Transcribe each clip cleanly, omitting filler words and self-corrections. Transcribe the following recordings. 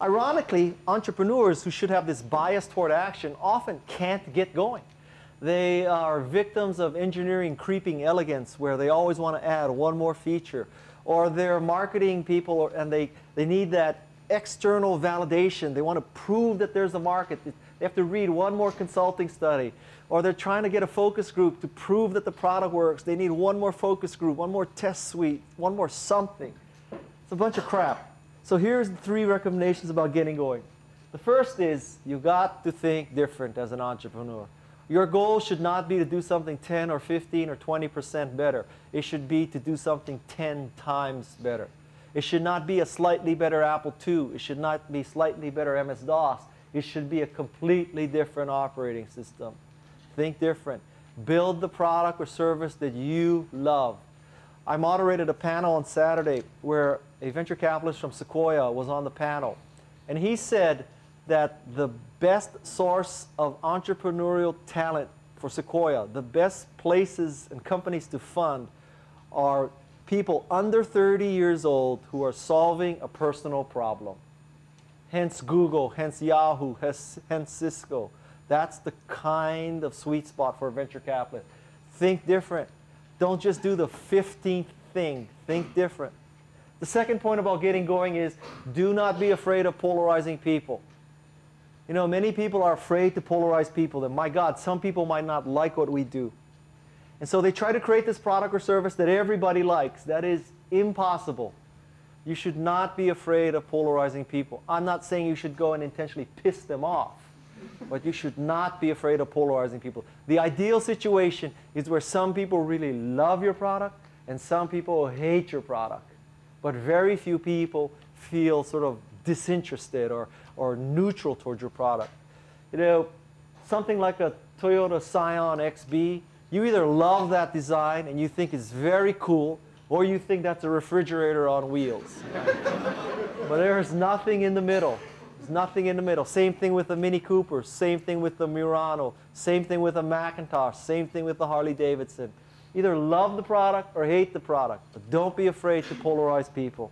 Ironically, entrepreneurs who should have this bias toward action often can't get going. They are victims of engineering creeping elegance, where they always want to add one more feature. Or they're marketing people and they need that external validation. They want to prove that there's a market. They have to read one more consulting study. Or they're trying to get a focus group to prove that the product works. They need one more focus group, one more test suite, one more something. It's a bunch of crap. So here's the 3 recommendations about getting going. The first is you've got to think different as an entrepreneur. Your goal should not be to do something 10 or 15 or 20% better. It should be to do something 10 times better. It should not be a slightly better Apple II. It should not be slightly better MS-DOS. It should be a completely different operating system. Think different. Build the product or service that you love. I moderated a panel on Saturday where a venture capitalist from Sequoia was on the panel. And he said that the best source of entrepreneurial talent for Sequoia, the best places and companies to fund, are people under 30 years old who are solving a personal problem. Hence Google, hence Yahoo, hence Cisco. That's the kind of sweet spot for a venture capitalist. Think different. Don't just do the 15th thing. Think different. The second point about getting going is do not be afraid of polarizing people. You know, many people are afraid to polarize people. That, my God, some people might not like what we do. And so they try to create this product or service that everybody likes. That is impossible. You should not be afraid of polarizing people. I'm not saying you should go and intentionally piss them off, but you should not be afraid of polarizing people. The ideal situation is where some people really love your product and some people hate your product. But very few people feel sort of disinterested or neutral towards your product. You know, something like a Toyota Scion XB, you either love that design and you think it's very cool, or you think that's a refrigerator on wheels. But there's nothing in the middle. There's nothing in the middle. Same thing with the Mini Cooper, same thing with the Murano, same thing with the Macintosh, same thing with the Harley Davidson. Either love the product or hate the product, but don't be afraid to polarize people.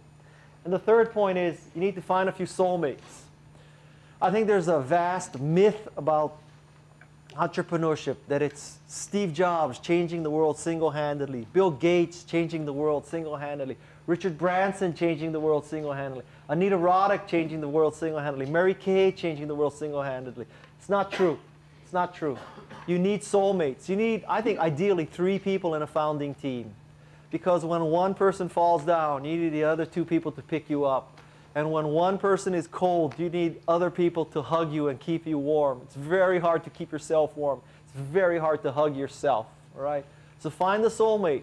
And the third point is you need to find a few soulmates. I think there's a vast myth about entrepreneurship that it's Steve Jobs changing the world single-handedly, Bill Gates changing the world single-handedly, Richard Branson changing the world single-handedly, Anita Roddick changing the world single-handedly, Mary Kay changing the world single-handedly. It's not true. It's not true. You need soulmates. You need, I think, ideally 3 people in a founding team. Because when one person falls down, you need the other 2 people to pick you up. And when one person is cold, you need other people to hug you and keep you warm. It's very hard to keep yourself warm. It's very hard to hug yourself, all right? So find the soulmate.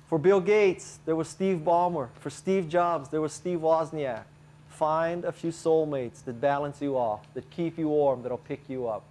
For Bill Gates, there was Steve Ballmer. For Steve Jobs, there was Steve Wozniak. Find a few soulmates that balance you off, that keep you warm, that'll pick you up.